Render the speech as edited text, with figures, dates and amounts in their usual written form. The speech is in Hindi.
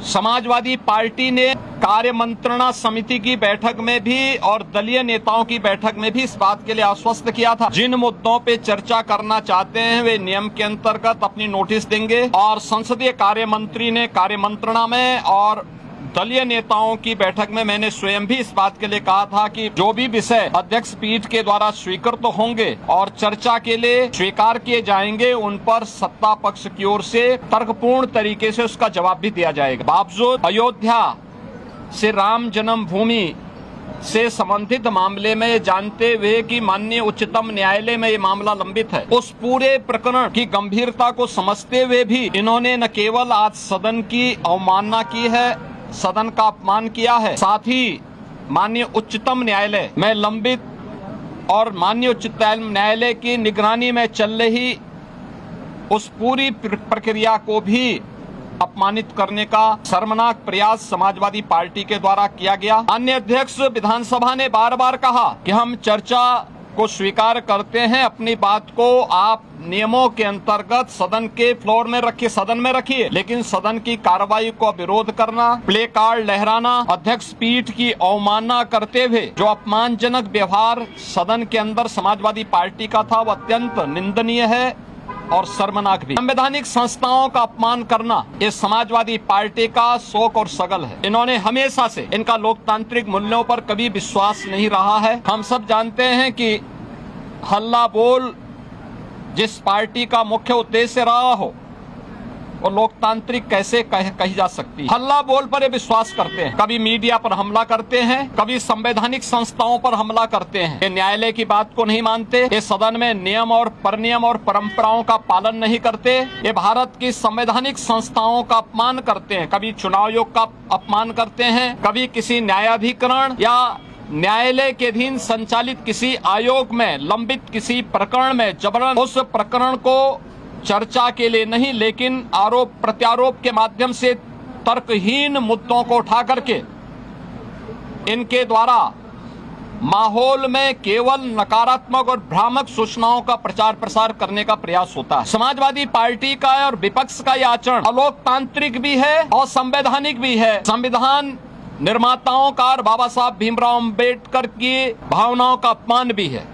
समाजवादी पार्टी ने कार्य मंत्रणा समिति की बैठक में भी और दलीय नेताओं की बैठक में भी इस बात के लिए आश्वस्त किया था, जिन मुद्दों पे चर्चा करना चाहते हैं वे नियम के अंतर्गत अपनी नोटिस देंगे। और संसदीय कार्य मंत्री ने कार्य मंत्रणा में और दलीय नेताओं की बैठक में मैंने स्वयं भी इस बात के लिए कहा था कि जो भी विषय अध्यक्ष पीठ के द्वारा स्वीकृत तो होंगे और चर्चा के लिए स्वीकार किए जाएंगे, उन पर सत्ता पक्ष की ओर से तर्कपूर्ण तरीके से उसका जवाब भी दिया जाएगा। बावजूद अयोध्या से राम जन्मभूमि से संबंधित मामले में जानते हुए कि माननीय उच्चतम न्यायालय में ये मामला लंबित है, उस पूरे प्रकरण की गंभीरता को समझते हुए भी इन्होंने न केवल आज सदन की अवमानना की है, सदन का अपमान किया है, साथ ही माननीय उच्चतम न्यायालय में लंबित और माननीय उच्चतम न्यायालय की निगरानी में चल रही उस पूरी प्रक्रिया को भी अपमानित करने का शर्मनाक प्रयास समाजवादी पार्टी के द्वारा किया गया। अन्य अध्यक्ष विधानसभा ने बार बार कहा कि हम चर्चा को स्वीकार करते हैं, अपनी बात को आप नियमों के अंतर्गत सदन के फ्लोर में रखिए, सदन में रखिए, लेकिन सदन की कार्रवाई को विरोध करना, प्ले कार्ड लहराना, अध्यक्ष पीठ की अवमानना करते हुए जो अपमानजनक व्यवहार सदन के अंदर समाजवादी पार्टी का था, वह अत्यंत निंदनीय है और शर्मनाक भी। संवैधानिक संस्थाओं का अपमान करना ये समाजवादी पार्टी का शौक और सगल है। इन्होंने हमेशा से इनका लोकतांत्रिक मूल्यों पर कभी विश्वास नहीं रहा है। हम सब जानते हैं कि हल्ला बोल जिस पार्टी का मुख्य उद्देश्य रहा हो वो लोकतांत्रिक कैसे कही जा सकती है। हल्ला बोल पर ये विश्वास करते हैं, कभी मीडिया पर हमला करते हैं, कभी संवैधानिक संस्थाओं पर हमला करते हैं। ये न्यायालय की बात को नहीं मानते, ये सदन में नियम और परनियम और परंपराओं का पालन नहीं करते, ये भारत की संवैधानिक संस्थाओं का अपमान करते हैं, कभी चुनाव आयोग का अपमान करते हैं, कभी किसी न्यायाधिकरण या न्यायालय के अधीन संचालित किसी आयोग में लंबित किसी प्रकरण में जबरन उस प्रकरण को चर्चा के लिए नहीं, लेकिन आरोप प्रत्यारोप के माध्यम से तर्कहीन मुद्दों को उठा करके इनके द्वारा माहौल में केवल नकारात्मक और भ्रामक सूचनाओं का प्रचार प्रसार करने का प्रयास होता है। समाजवादी पार्टी का और विपक्ष का यह आचरण अलोकतांत्रिक भी है और संवैधानिक भी है। संविधान निर्माताओं का और बाबा साहब भीमराव अम्बेडकर की भावनाओं का अपमान भी है।